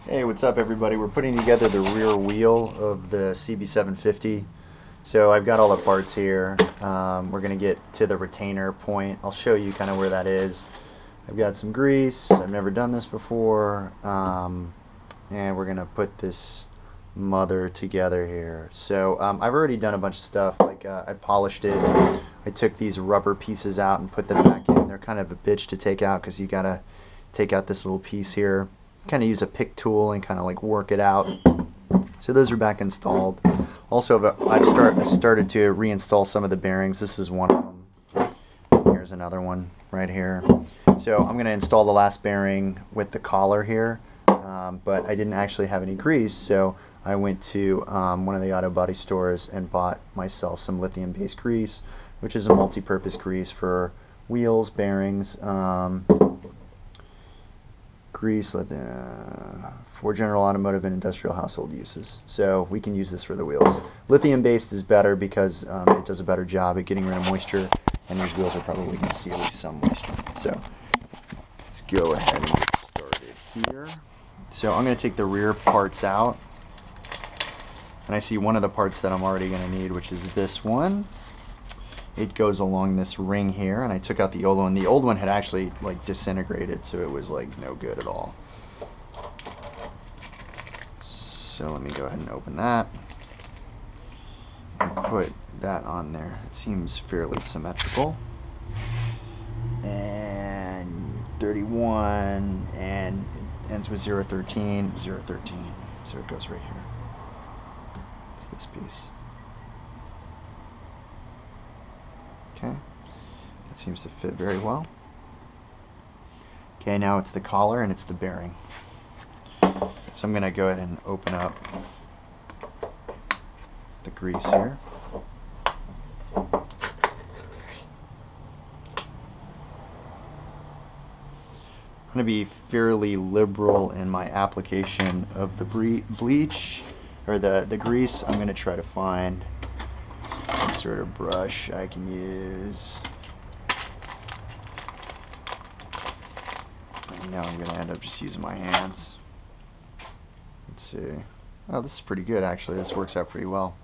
Hey, what's up everybody? We're putting together the rear wheel of the CB750. So I've got all the parts here. We're going to get to the retainer point. I'll show you kind of where that is. I've got some grease. I've never done this before. And we're going to put this mother together here. So I've already done a bunch of stuff. Like I polished it. I took these rubber pieces out and put them back in. They're kind of a bitch to take out because you got to take out this little piece here. Kind of use a pick tool and kind of like work it out. So those are back installed. Also, I've started to reinstall some of the bearings. This is one of them. Here's another one right here. So I'm going to install the last bearing with the collar here, but I didn't actually have any grease, so I went to one of the auto body stores and bought myself some lithium-based grease, which is a multi-purpose grease for wheels, bearings, grease for general automotive and industrial household uses. So we can use this for the wheels. Lithium based is better because it does a better job at getting rid of moisture, and these wheels are probably going to see at least some moisture. So let's go ahead and get started here. So I'm going to take the rear parts out, and I see one of the parts that I'm already going to need, which is this one. It goes along this ring here, and I took out the old one. The old one had actually like disintegrated, so it was like no good at all. So let me go ahead and open that and put that on there. It seems fairly symmetrical. And 31, and it ends with 013, 013. So it goes right here. It's this piece. Okay, that seems to fit very well. Okay, now it's the collar and it's the bearing. So I'm going to go ahead and open up the grease here. I'm going to be fairly liberal in my application of the bleach, or the grease. I'm going to try to find some sort of brush I can use. I know I'm going to end up just using my hands. Let's see. Oh, this is pretty good actually. This works out pretty well.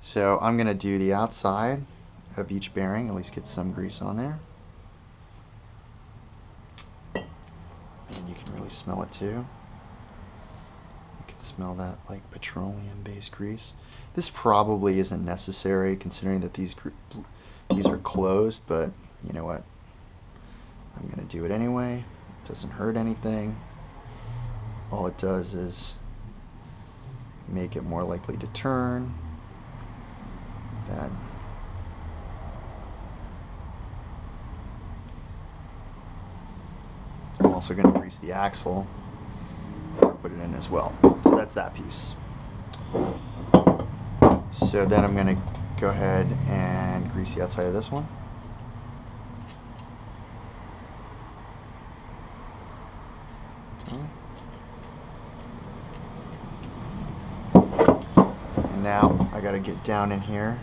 So I'm going to do the outside of each bearing, at least get some grease on there. And you can really smell it too. You can smell that like petroleum-based grease. This probably isn't necessary considering that these are closed, but you know what? I'm going to do it anyway. It doesn't hurt anything. All it does is make it more likely to turn. That. I'm also going to grease the axle and put it in as well. So that's that piece. So then I'm going to go ahead and grease the outside of this one. Okay. And now I got to get down in here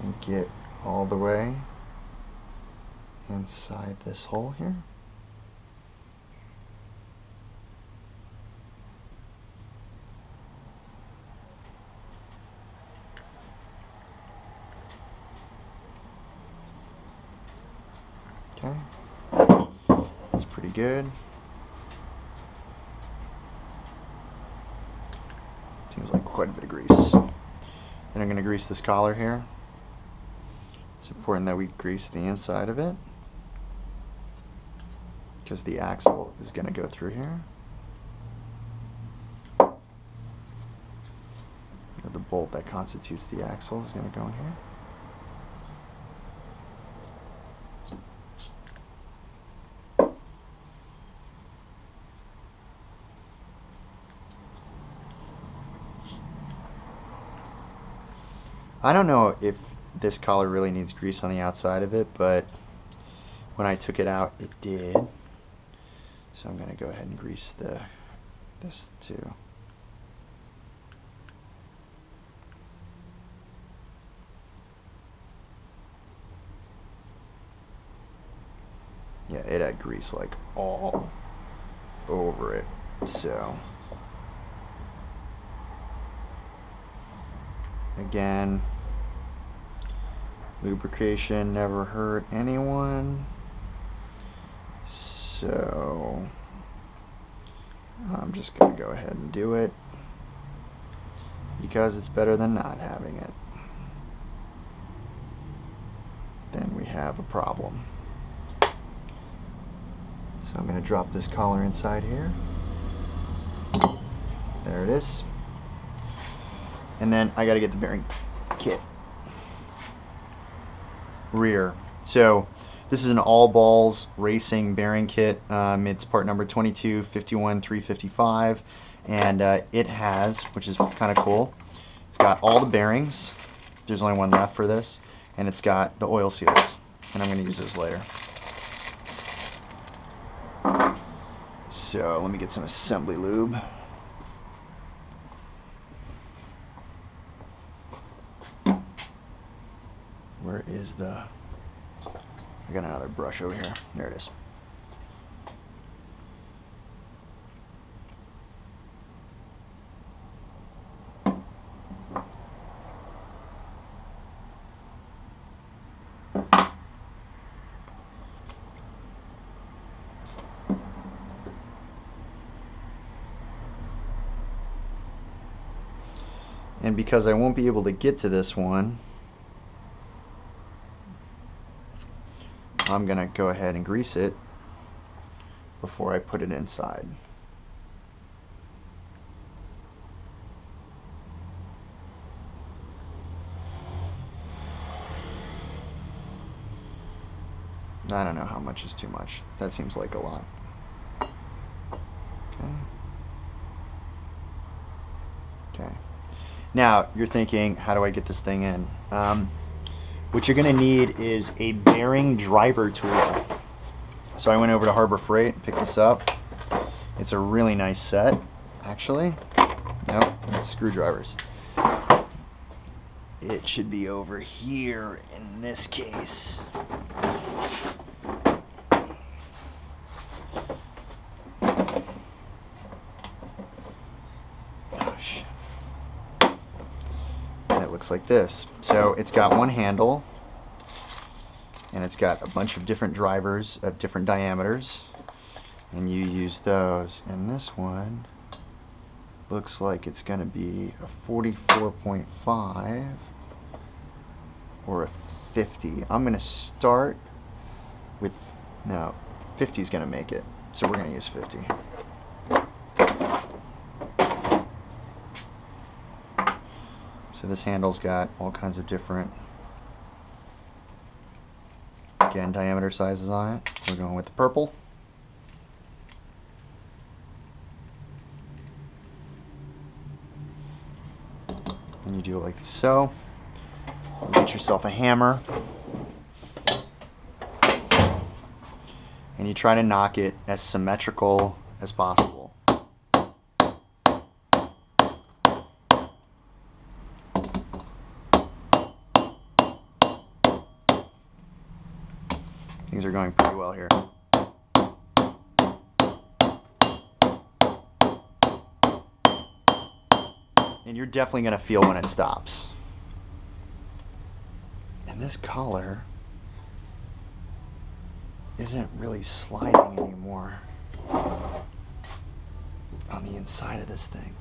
and get all the way inside this hole here. Okay, that's pretty good. Seems like quite a bit of grease. Then I'm going to grease this collar here. It's important that we grease the inside of it because the axle is going to go through here. The bolt that constitutes the axle is going to go in here. I don't know if this collar really needs grease on the outside of it, but when I took it out, it did. So I'm going to go ahead and grease this too. Yeah, it had grease like all over it. So again, lubrication never hurt anyone. So I'm just going to go ahead and do it because it's better than not having it. Then we have a problem. So I'm going to drop this collar inside here. There it is. And then I got to get the bearing kit. Rear. So this is an all balls racing bearing kit. It's part number 22-51-355, and it has, which is kind of cool, it's got all the bearings. There's only one left for this, and it's got the oil seals, and I'm going to use those later. So let me get some assembly lube. Where is the... I got another brush over here. There it is. And because I won't be able to get to this one, I'm gonna go ahead and grease it before I put it inside. I don't know how much is too much. That seems like a lot. Okay. Okay. Now you're thinking, how do I get this thing in? What you're going to need is a bearing driver tool. So I went over to Harbor Freight and picked this up. It's a really nice set, actually. Nope, it's screwdrivers. It should be over here in this case. Oh, shit. And it looks like this. So it's got one handle, and it's got a bunch of different drivers of different diameters, and you use those. And this one looks like it's going to be a 44.5 or a 50. I'm going to start with, no, 50 is going to make it, so we're going to use 50. So this handle's got all kinds of different, again, diameter sizes on it. We're going with the purple. And you do it like so. You get yourself a hammer. And you try to knock it as symmetrical as possible. Things are going pretty well here. And you're definitely going to feel when it stops. And this collar isn't really sliding anymore on the inside of this thing.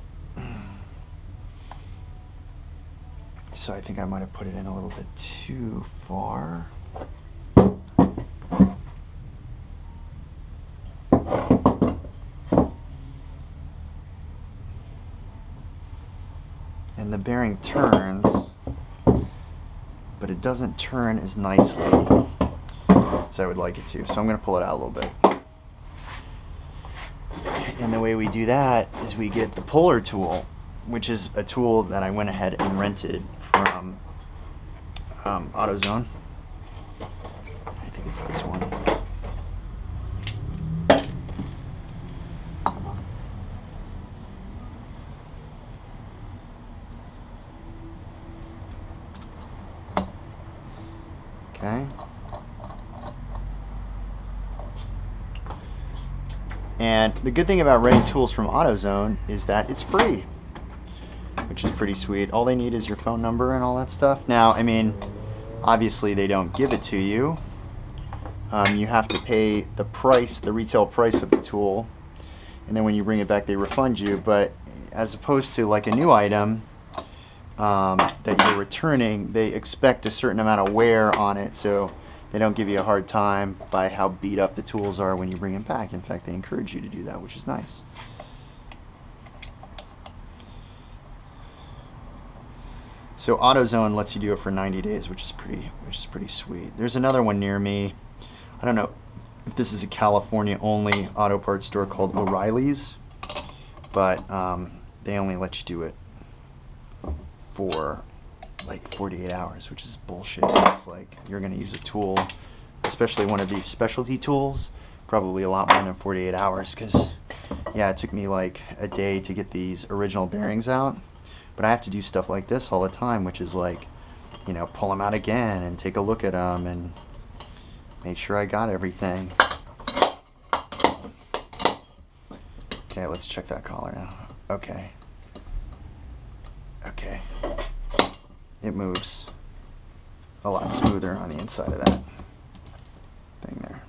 So I think I might have put it in a little bit too far. And the bearing turns, but it doesn't turn as nicely as I would like it to. So I'm going to pull it out a little bit. And the way we do that is we get the puller tool, which is a tool that I went ahead and rented from AutoZone. I think it's this one. Okay. And the good thing about renting tools from AutoZone is that it's free, which is pretty sweet. All they need is your phone number and all that stuff. Now, I mean, obviously they don't give it to you. You have to pay the price, the retail price of the tool, and then when you bring it back they refund you. But as opposed to like a new item that you're returning, they expect a certain amount of wear on it, so they don't give you a hard time by how beat up the tools are when you bring them back. In fact, they encourage you to do that, which is nice. So AutoZone lets you do it for 90 days, which is pretty sweet. There's another one near me. I don't know if this is a California only auto parts store called O'Reilly's, but they only let you do it for like 48 hours, which is bullshit. It's like you're gonna use a tool, especially one of these specialty tools, probably a lot more than 48 hours, because yeah, it took me like a day to get these original bearings out, but I have to do stuff like this all the time, which is like, you know, pull them out again and take a look at them and make sure I got everything. Okay, let's check that collar now. Okay. Okay. It moves a lot smoother on the inside of that thing there.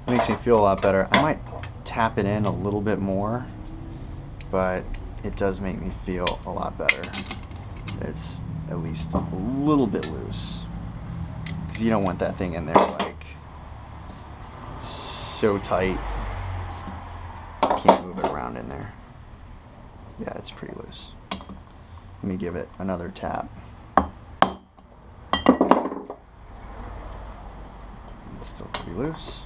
It makes me feel a lot better. I might tap it in a little bit more, but it does make me feel a lot better. It's at least a little bit loose, because you don't want that thing in there like so tight you can't move it around in there. Yeah, it's pretty loose. Let me give it another tap. It's still pretty loose.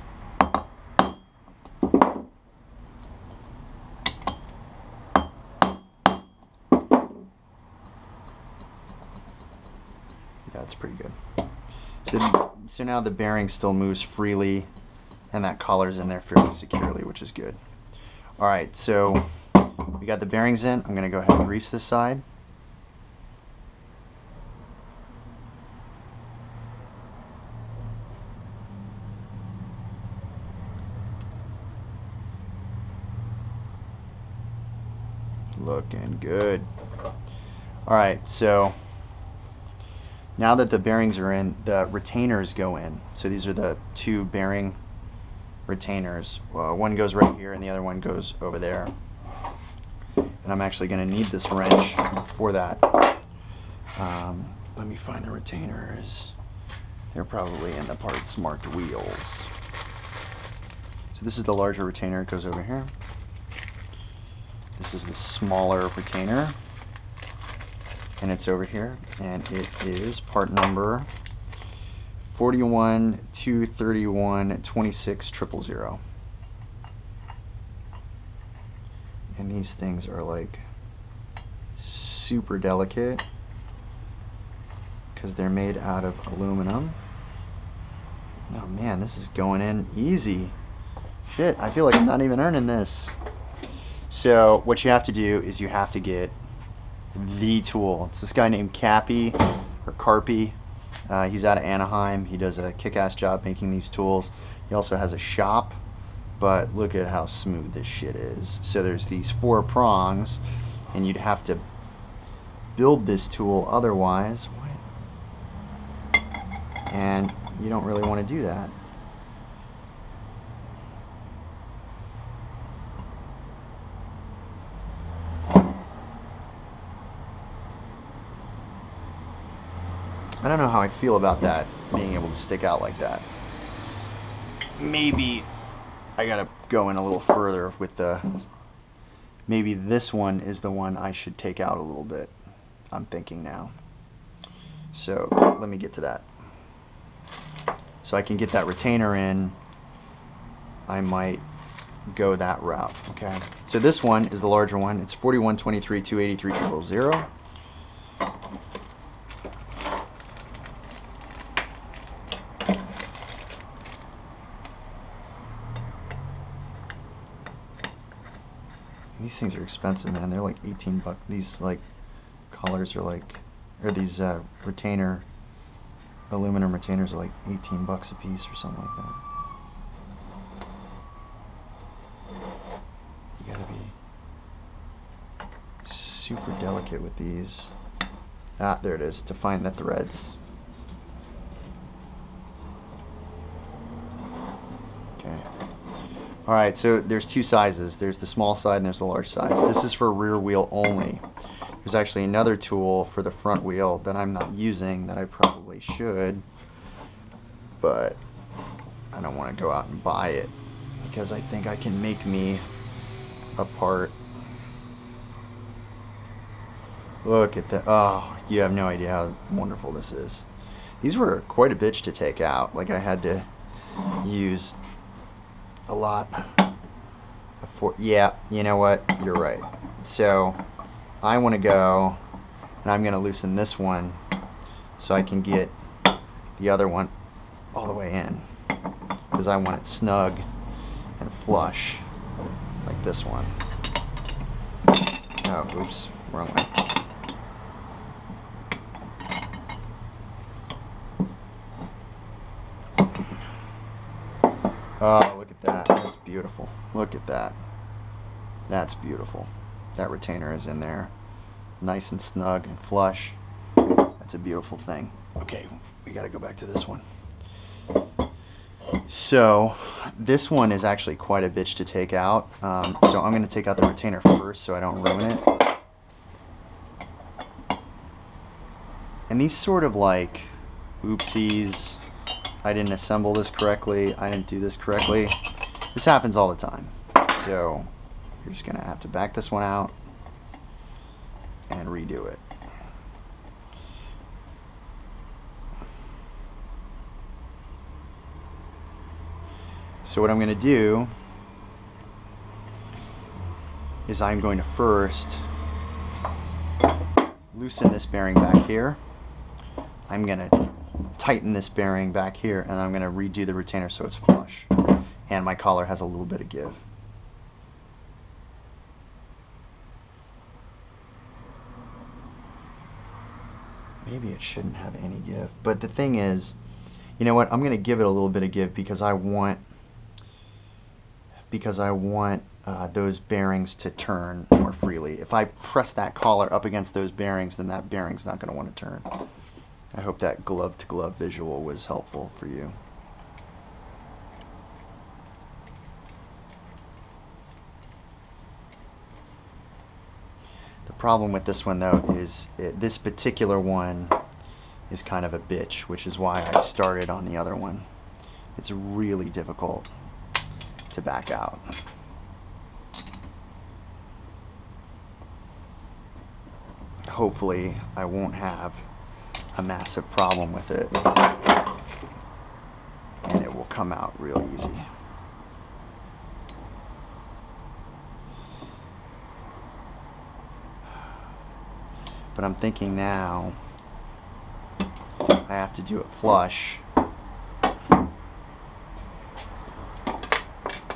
That's pretty good. So now the bearing still moves freely, and that collar's in there fairly securely, which is good. All right, so we got the bearings in. I'm going to go ahead and grease this side. Looking good. All right, so now that the bearings are in, the retainers go in. So these are the two bearing retainers. One goes right here and the other one goes over there. And I'm actually going to need this wrench for that. Let me find the retainers. They're probably in the parts marked wheels. So this is the larger retainer, it goes over here. This is the smaller retainer, and it's over here, and it is part number 41-231-26-000. And these things are like super delicate because they're made out of aluminum. Oh man, this is going in easy. Shit, I feel like I'm not even earning this. So what you have to do is you have to get the tool. It's this guy named Cappy or Carpy. He's out of Anaheim. He does a kick-ass job making these tools. He also has a shop, but look at how smooth this shit is. So there's these 4 prongs, and you'd have to build this tool otherwise. What? And you don't really want to do that. I don't know how I feel about that, being able to stick out like that. Maybe I gotta go in a little further with the, maybe this one is the one I should take out a little bit, I'm thinking now. So let me get to that. So I can get that retainer in, I might go that route, okay? So this one is the larger one. It's 41-23-283-000. These things are expensive, man. They're like 18 bucks. These like collars are like, or these aluminum retainers are like 18 bucks a piece or something like that. You gotta be super delicate with these. Ah, there it is, to find the threads. Okay. Alright, so there's two sizes. There's the small side and there's the large size. This is for rear wheel only. There's actually another tool for the front wheel that I'm not using that I probably should, but I don't want to go out and buy it because I think I can make me a part. Look at that. Oh, you have no idea how wonderful this is. These were quite a bitch to take out. Like, I had to use a lot before. Yeah, you know what? You're right. So I want to go, and I'm going to loosen this one so I can get the other one all the way in, because I want it snug and flush like this one. Oh, oops, wrong way. Oh, look at that. That's beautiful. Look at that. That's beautiful. That retainer is in there, nice and snug and flush. That's a beautiful thing. Okay, we got to go back to this one. So this one is actually quite a bitch to take out. So I'm going to take out the retainer first so I don't ruin it. And these sort of like, oopsies, I didn't assemble this correctly, I didn't do this correctly. This happens all the time. So you're just going to have to back this one out and redo it. So what I'm going to do is I'm going to first loosen this bearing back here. I'm going to tighten this bearing back here, and I'm going to redo the retainer so it's flush. And my collar has a little bit of give. Maybe it shouldn't have any give. But the thing is, you know what? I'm going to give it a little bit of give because I want those bearings to turn more freely. If I press that collar up against those bearings, then that bearing's not going to want to turn. I hope that glove-to-glove visual was helpful for you. The problem with this one, though, is this particular one is kind of a bitch, which is why I started on the other one. It's really difficult to back out. Hopefully, I won't have a massive problem with it, and it will come out real easy. But I'm thinking now I have to do it flush,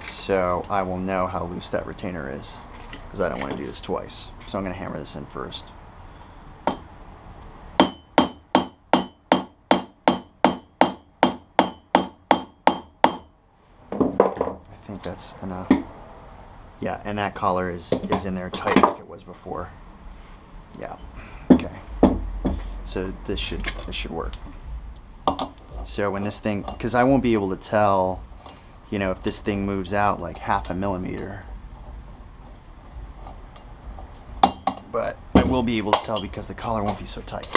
so I will know how loose that retainer is, because I don't want to do this twice. So I'm going to hammer this in first. I think that's enough. Yeah, and that collar is in there tight like it was before. Yeah. Okay. So this should work. So when this thing, because I won't be able to tell, you know, if this thing moves out like 0.5 millimeter. But I will be able to tell because the collar won't be so tight.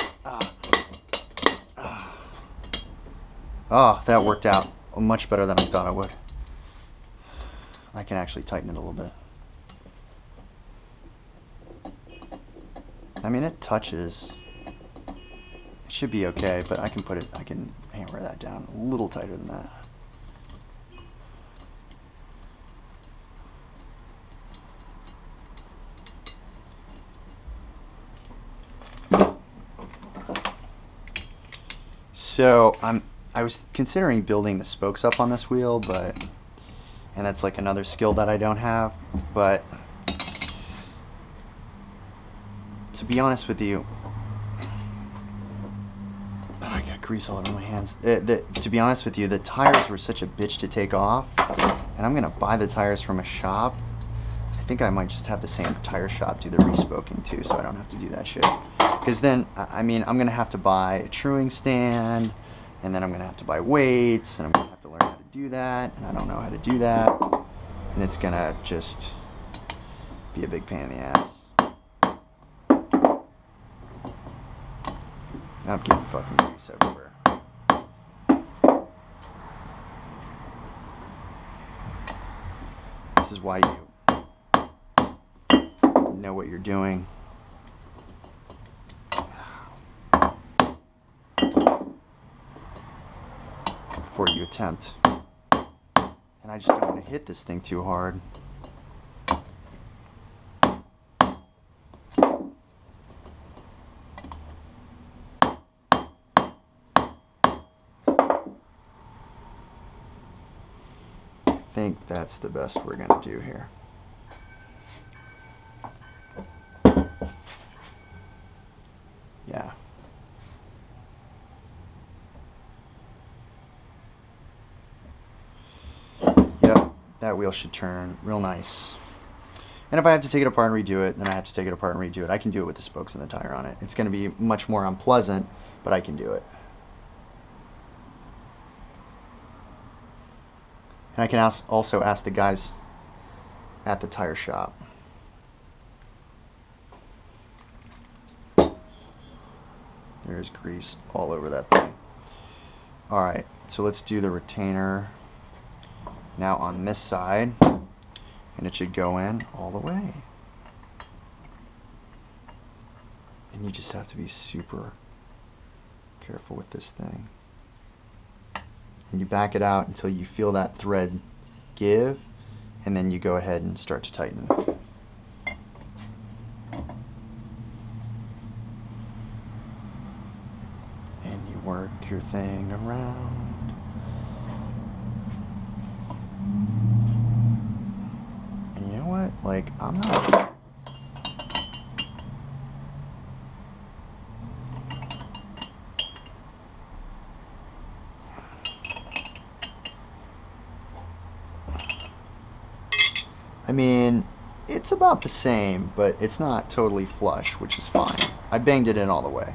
Oh, that worked out much better than I thought it would. I can actually tighten it a little bit. I mean, it touches. It should be okay, but I can hammer that down a little tighter than that. So I was considering building the spokes up on this wheel, and that's like another skill that I don't have, but to be honest with you, oh, I got grease all over my hands. To be honest with you, the tires were such a bitch to take off, and I'm gonna buy the tires from a shop. I think I might just have the same tire shop do the respoking too, so I don't have to do that shit. Because then, I mean, I'm gonna have to buy a truing stand, and then I'm gonna have to buy weights, and I'm gonna have to learn how to do that, and I don't know how to do that, and it's gonna just be a big pain in the ass. I'm getting fucking grease everywhere. This is why you know what you're doing. Before you attempt. And I just don't want to hit this thing too hard. I think that's the best we're going to do here. Yeah. Yep, that wheel should turn real nice. And if I have to take it apart and redo it, then I have to take it apart and redo it. I can do it with the spokes and the tire on it. It's going to be much more unpleasant, but I can do it. And I can also ask the guys at the tire shop. There's grease all over that thing. Alright, so let's do the retainer now on this side, and it should go in all the way. And you just have to be super careful with this thing. And you back it out until you feel that thread give, and then you go ahead and start to tighten. And you work your thing around. And you know what? Like, I'm not... I mean, it's about the same, but it's not totally flush, which is fine. I banged it in all the way.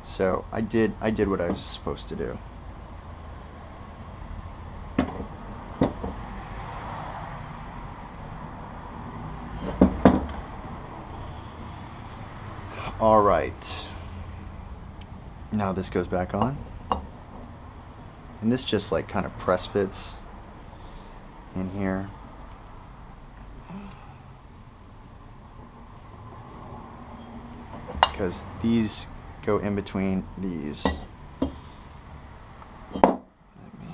So I did what I was supposed to do. All right. Now this goes back on. And this just like kind of press fits in here. Because these go in between these. Let me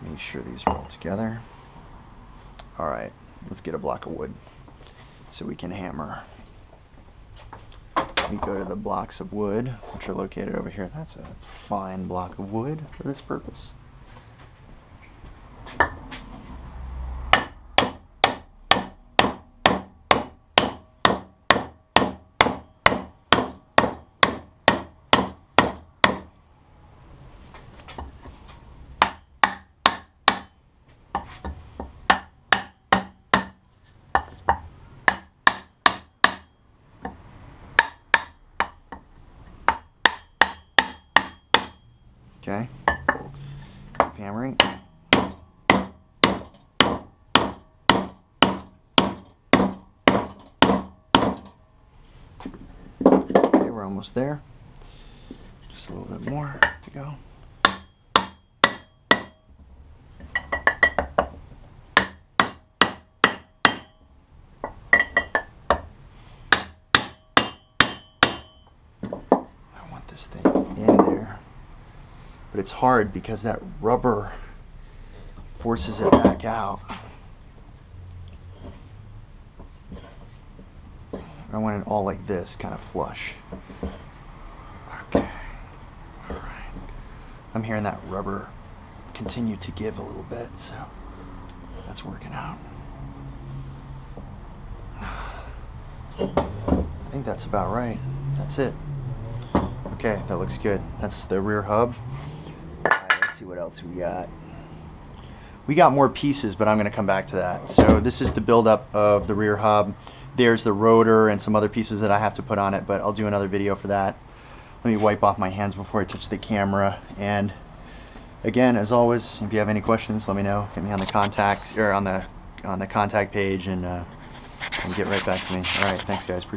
make sure these are all together. All right, let's get a block of wood so we can hammer. We go to the blocks of wood, which are located over here. That's a fine block of wood for this purpose. Okay, keep hammering. Okay, we're almost there. Just a little bit more to go. I want this thing in there. But it's hard because that rubber forces it back out. I want it all like this, kind of flush. Okay, all right. I'm hearing that rubber continue to give a little bit, so that's working out. I think that's about right. That's it. Okay, that looks good. That's the rear hub. Alright, let's see what else we got. We got more pieces, but I'm going to come back to that. So this is the buildup of the rear hub. There's the rotor and some other pieces that I have to put on it, but I'll do another video for that. Let me wipe off my hands before I touch the camera. And again, as always, if you have any questions, let me know. Hit me on the contacts or on the contact page, and get right back to me. All right, thanks guys. Appreciate it.